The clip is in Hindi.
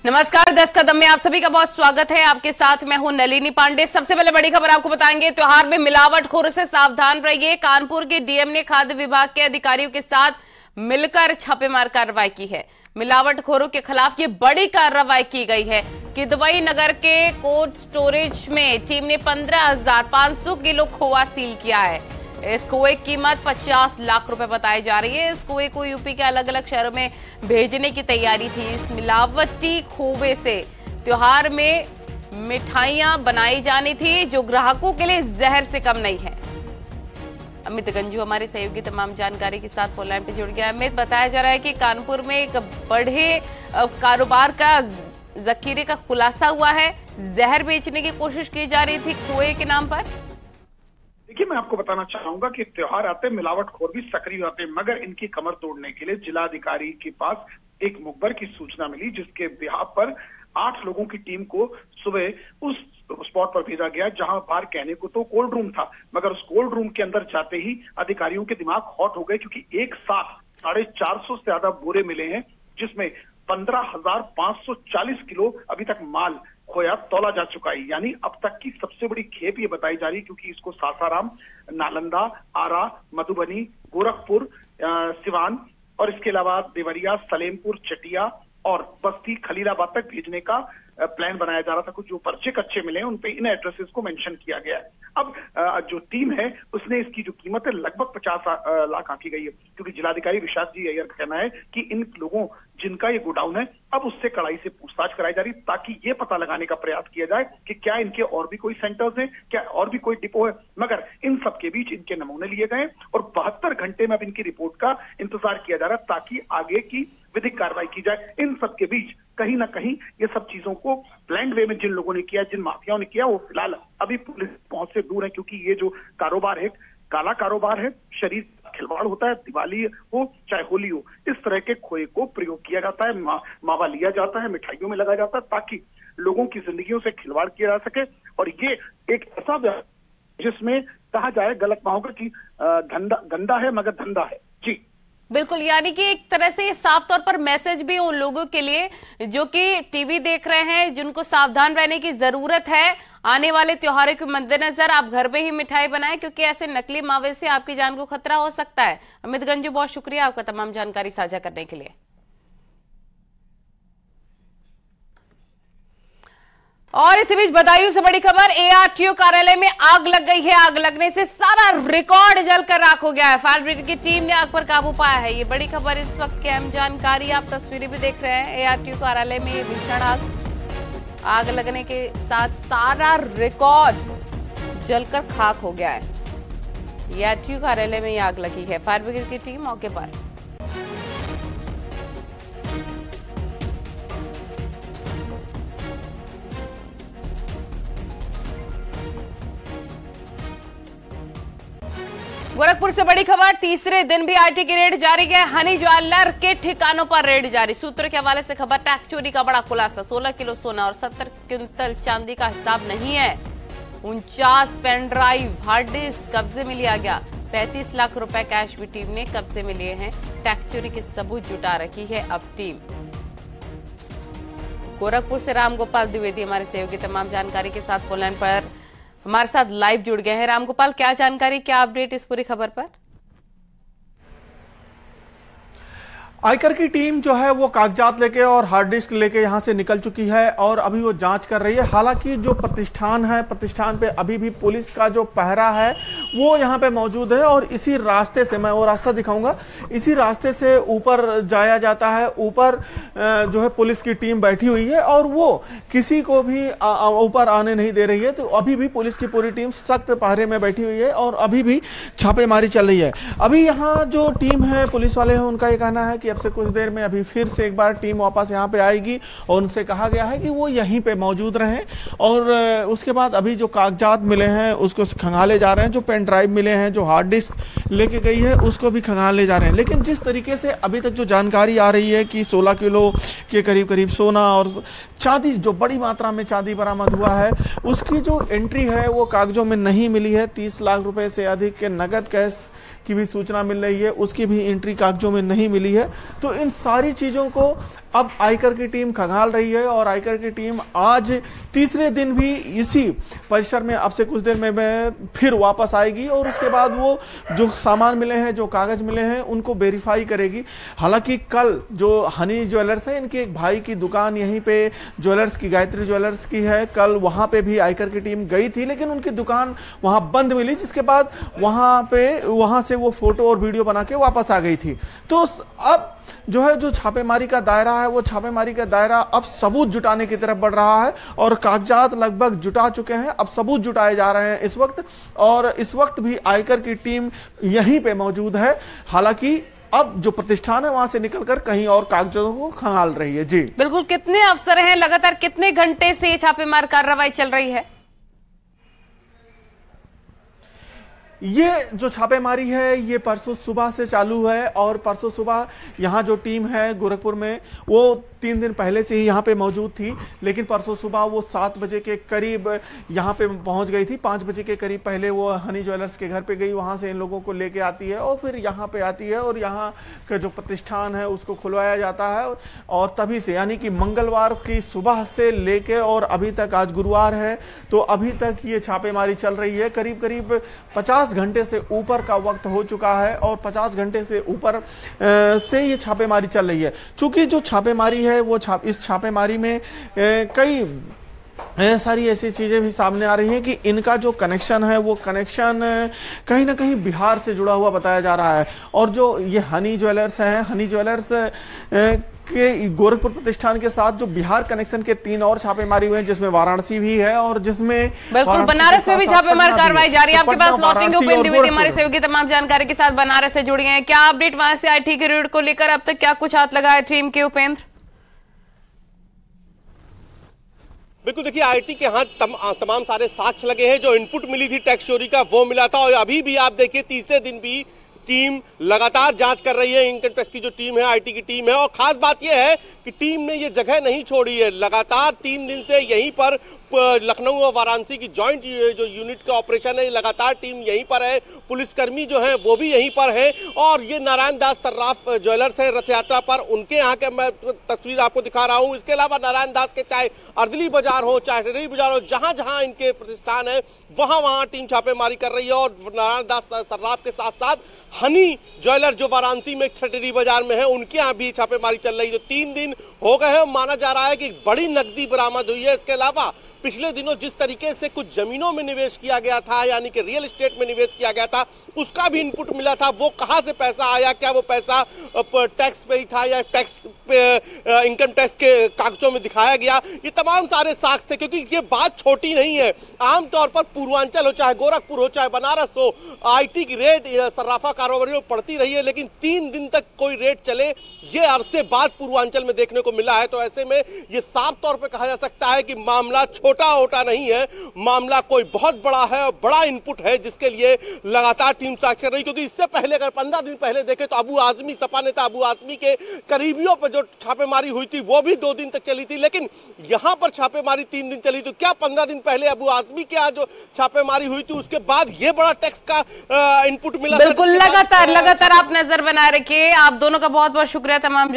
नमस्कार, 10 कदम में आप सभी का बहुत स्वागत है। आपके साथ मैं हूं नलिनी पांडे। सबसे पहले बड़ी खबर आपको बताएंगे, त्योहार में मिलावटखोरों से सावधान रहिए। कानपुर के डीएम ने खाद्य विभाग के अधिकारियों के साथ मिलकर छापेमार कार्रवाई की है। मिलावटखोरों के खिलाफ ये बड़ी कार्रवाई की गई है कि दुबई नगर के कोल्ड स्टोरेज में टीम ने 15,500 किलो खोआ सील किया है। इस खोए की कीमत 50 लाख रुपए बताई जा रही है। इस खोए को यूपी के अलग अलग शहरों में भेजने की तैयारी थी। इस मिलावटी खोए से त्योहार में मिठाइयां बनाई जानी थी जो ग्राहकों के लिए जहर से कम नहीं है। अमित गंजू हमारे सहयोगी तमाम जानकारी के साथ फोन लाइन पे जुड़ गया। अमित, बताया जा रहा है कि कानपुर में एक बड़े कारोबार का जखीरे का खुलासा हुआ है। जहर बेचने की कोशिश की जा रही थी खोए के नाम पर। देखिए, मैं आपको बताना चाहूंगा कि त्योहार आते मिलावटखोर भी सक्रिय होते हैं, मगर इनकी कमर तोड़ने के लिए जिलाधिकारी के पास एक मुखबर की सूचना मिली, जिसके बिहाफ पर 8 लोगों की टीम को सुबह उस स्पॉट पर भेजा गया जहां बाहर कहने को तो कोल्ड रूम था, मगर उस कोल्ड रूम के अंदर जाते ही अधिकारियों के दिमाग हॉट हो गए, क्योंकि एक साथ 450 से ज्यादा बोरे मिले हैं, जिसमें 15,540 किलो अभी तक माल खोया तौला जा चुका है। यानी अब तक की सबसे बड़ी खेप ये बताई जा रही है, क्योंकि इसको सासाराम, नालंदा, आरा, मधुबनी, गोरखपुर, सिवान और इसके अलावा देवरिया, सलेमपुर, चटिया और बस्ती, खलीलाबाद तक भेजने का प्लान बनाया जा रहा था। कुछ जो पर्चे कच्चे मिले हैं उन पे इन एड्रेसेस को मेंशन किया गया है। अब जो टीम है उसने इसकी जो कीमत है लगभग 50 लाख आंकी गई है, क्योंकि जिलाधिकारी विशाख जी अय्यर का कहना है कि इन लोगों जिनका ये गोडाउन है अब उससे कड़ाई से पूछताछ कराई जा रही, ताकि ये पता लगाने का प्रयास किया जाए कि क्या इनके और भी कोई सेंटर्स हैं, क्या और भी कोई डिपो है। मगर इन सब के बीच इनके नमूने लिए गए और 72 घंटे में अब इनकी रिपोर्ट का इंतजार किया जा रहा है, ताकि आगे की विधिक कार्रवाई की जाए। इन सब के बीच कहीं ना कहीं ये सब चीजों को प्लान्ड वे में जिन लोगों ने किया, जिन माफियाओं ने किया, वो फिलहाल अभी पुलिस पहुंच से दूर है, क्योंकि ये जो कारोबार है काला कारोबार है, शरीर खिलवाड़ होता है। दिवाली हो चाहे होली हो, इस तरह के खोए को प्रयोग किया जाता है, मावा लिया जाता है, मिठाइयों में लगाया जाता है, ताकि लोगों की जिंदगियों से खिलवाड़ किया जा सके। और ये एक ऐसा जिसमें कहा जाए गलत ना होगा कि गंदा है मगर धंधा है। जी बिल्कुल, यानी कि एक तरह से साफ तौर पर मैसेज भी उन लोगों के लिए जो कि टीवी देख रहे हैं, जिनको सावधान रहने की जरूरत है। आने वाले त्योहारों के मद्देनजर आप घर में ही मिठाई बनाएं, क्योंकि ऐसे नकली मावे से आपकी जान को खतरा हो सकता है। अमित गंजू, बहुत शुक्रिया आपका तमाम जानकारी साझा करने के लिए। और इसी बीच बदायूं से बड़ी खबर, एआरटीओ कार्यालय में आग लग गई है। आग लगने से सारा रिकॉर्ड जलकर राख हो गया है। फायर ब्रिगेड की टीम ने आग पर काबू पाया है। ये बड़ी खबर इस वक्त की अहम जानकारी, आप तस्वीरें भी देख रहे हैं। एआरटीओ कार्यालय में भीषण आग लगने के साथ सारा रिकॉर्ड जलकर खाक हो गया है। एआरटीओ कार्यालय में आग लगी है। फायर ब्रिगेड की टीम मौके पर। गोरखपुर से बड़ी खबर, तीसरे दिन भी आईटी की रेड जारी है। हनी ज्वेलर के ठिकानों पर रेड जारी। सूत्रों के हवाले से खबर, टैक्स चोरी का बड़ा खुलासा। 16 किलो सोना और 70 क्विंटल चांदी का हिसाब नहीं है। 49 पेन ड्राइव, हार्ड डिस्क कब्जे में लिया गया। 35 लाख रुपए कैश भी टीम ने कब्जे में लिए हैं। टैक्स चोरी के सबूत जुटा रखी है अब टीम। गोरखपुर से रामगोपाल द्विवेदी हमारे सहयोगी तमाम जानकारी के साथ फोन लाइन पर हमारे साथ लाइव जुड़ गए हैं। रामगोपाल, क्या जानकारी, क्या अपडेट इस पूरी खबर पर? आयकर की टीम जो है वो कागजात लेके और हार्ड डिस्क लेके यहां से निकल चुकी है और अभी वो जांच कर रही है। हालांकि जो प्रतिष्ठान है, प्रतिष्ठान पे अभी भी पुलिस का जो पहरा है वो यहां पे मौजूद है और इसी रास्ते से, मैं वो रास्ता दिखाऊंगा, इसी रास्ते से ऊपर जाया जाता है। ऊपर जो है पुलिस की टीम बैठी हुई है और वो किसी को भी ऊपर आने नहीं दे रही है। तो अभी भी पुलिस की पूरी टीम सख्त पहरे में बैठी हुई है और अभी भी छापेमारी चल रही है। अभी यहाँ जो टीम है, पुलिस वाले हैं, उनका ये कहना है कि अब से कुछ देर में अभी फिर से एक बार टीम वापस यहाँ पे आएगी और उनसे कहा गया है कि वो यहीं पे मौजूद रहें। और उसके बाद अभी जो कागजात मिले हैं उसको खंगाले जा रहे हैं। जो पेन ड्राइव मिले हैं, जो हार्ड डिस्क लेके गई है, उसको भी खंगाले जा रहे हैं। लेकिन जिस तरीके से अभी तक जो जानकारी आ रही है कि 16 किलो के करीब सोना और चांदी, जो बड़ी मात्रा में चांदी बरामद हुआ है, उसकी जो एंट्री है वो कागजों में नहीं मिली है। 30 लाख रुपए से अधिक के नगद कैश की भी सूचना मिल रही है, उसकी भी एंट्री कागजों में नहीं मिली है। तो इन सारी चीजों को अब आयकर की टीम खंगाल रही है और आयकर की टीम आज तीसरे दिन भी इसी परिसर में अब से कुछ देर में फिर वापस आएगी और उसके बाद वो जो सामान मिले हैं, जो कागज मिले हैं, उनको वेरीफाई करेगी। हालांकि कल जो हनी ज्वेलर्स है, इनके एक भाई की दुकान यहीं पे ज्वेलर्स की, गायत्री ज्वेलर्स की है, कल वहां पे भी आयकर की टीम गई थी, लेकिन उनकी दुकान वहां बंद मिली, जिसके बाद वहां से वो फोटो और वीडियो बना के वापस आ गई थी। तो अब जो है, जो छापेमारी का दायरा है, वो छापेमारी का दायरा अब सबूत जुटाने की तरफ बढ़ रहा है और कागजात लगभग जुटा चुके हैं। अब सबूत जुटाए जा रहे हैं इस वक्त, और इस वक्त भी आयकर की टीम यहीं पे मौजूद है। हालांकि अब जो प्रतिष्ठान है वहां से निकलकर कहीं और कागजातों को खंगाल रही है। जी बिल्कुल। कितने अफसर हैं, लगातार कितने घंटे से छापेमार कार्रवाई चल रही है? ये जो छापेमारी है ये परसों सुबह से चालू है और परसों सुबह यहाँ जो टीम है गोरखपुर में, वो 3 दिन पहले से ही यहाँ पे मौजूद थी, लेकिन परसों सुबह वो 7 बजे के करीब यहाँ पे पहुँच गई थी। 5 बजे के करीब पहले वो हनी ज्वेलर्स के घर पे गई, वहाँ से इन लोगों को लेके आती है और फिर यहाँ पे आती है और यहाँ का जो प्रतिष्ठान है उसको खुलवाया जाता है। और तभी से, यानी कि मंगलवार की सुबह से लेके और अभी तक, आज गुरुवार है, तो अभी तक ये छापेमारी चल रही है। करीब करीब 50 घंटे से ऊपर का वक्त हो चुका है और 50 घंटे से ऊपर से ये छापेमारी चल रही है। चूंकि जो छापेमारी है वो इस छापेमारी में कई सारी ऐसी चीजें भी सामने आ रही हैं कि इनका जो कनेक्शन है वो कनेक्शन कहीं ना कहीं बिहार से जुड़ा हुआ बताया जा रहा है। और जो ये हनी ज्वेलर्स हैं, हनी ज्वेलर्स के गोरखपुर प्रतिष्ठान के साथ जो बिहार कनेक्शन के 3 और छापेमारी हुए हैं, जिसमें वाराणसी भी है और जिसमें बिल्कुल बनारस में भी छापेमार कार्रवाई जारी है। आपके पास लॉटिंग उपेंद्र द्विवेदी हमारे सहयोगी तमाम जानकारी के साथ बनारस से जुड़ी हैं। क्या अपडेट वहां से आईटी के रेड को लेकर अब तक क्या कुछ हाथ लगा है टीम के, उपेंद्र? बिल्कुल, देखिए आईटी के हाथ तमाम सारे साक्ष्य लगे हैं। जो इनपुट मिली थी टैक्स चोरी का वो मिला था और अभी भी आप देखिए तीसरे दिन भी टीम लगातार जांच कर रही है। इनकम टैक्स की जो टीम है, आईटी की टीम है, और खास बात यह है कि टीम ने ये जगह नहीं छोड़ी है। लगातार 3 दिन से यहीं पर लखनऊ और वाराणसी की जॉइंट जो यूनिट का ऑपरेशन है, लगातार टीम यहीं पर है। पुलिसकर्मी जो है वो भी यहीं पर है और ये नारायण दास सर्राफ ज्वेलर्स है रथ यात्रा पर, उनके यहाँ के मैं तस्वीर आपको दिखा रहा हूँ। इसके अलावा नारायण दास के चाहे अर्दली बाजार हो, चाहे टेरी बाजार हो, जहां जहां इनके प्रतिष्ठान है वहां टीम छापेमारी कर रही है। और नारायण दास सर्राफ के साथ साथ हनी ज्वेलर जो वाराणसी में ठटेरी बाजार में है, उनके यहाँ भी छापेमारी चल रही है। जो 3 दिन हो गए हैं, माना जा रहा है कि बड़ी नकदी बरामद हुई है। इसके अलावा पिछले दिनों जिस तरीके से कुछ जमीनों में निवेश किया गया था, यानी कि रियल एस्टेट में निवेश किया गया था, उसका भी इनपुट मिला था। वो कहां से पैसा आया, क्या वो पैसा टैक्स पे ही था या टैक्स पे इनकम टैक्स के कागजों में दिखाया गया, ये तमाम सारे साक्ष्य थे। क्योंकि ये बात छोटी नहीं है। आमतौर पर पूर्वांचल हो, चाहे गोरखपुर हो, चाहे बनारस हो, आईटी की रेट सर्राफा कारोबारियों में पड़ती रही है, लेकिन 3 दिन तक कोई रेट चले ये अरसे बाद पूर्वांचल में देखने को मिला है। तो ऐसे में ये साफ तौर पर कहा जा सकता है कि मामला छोटा नहीं है, मामला कोई बहुत बड़ा है और बड़ा इनपुट है, जिसके लिए लगातार टीम साक्ष्य कर रही। क्योंकि इससे पहले अगर 15 दिन पहले देखें तो अबू आजमी, सपा नेता अबू आजमी के करीबियों पर जो छापेमारी हुई थी वो भी 2 दिन तक चली थी, लेकिन यहां पर छापेमारी 3 दिन चली। तो क्या 15 दिन पहले अबू आजमी के यहाँ जो छापेमारी हुई थी उसके बाद ये बड़ा टैक्स का इनपुट मिला? बिल्कुल, लगातार आप नजर बनाए रखिए। आप दोनों का बहुत बहुत शुक्रिया तमाम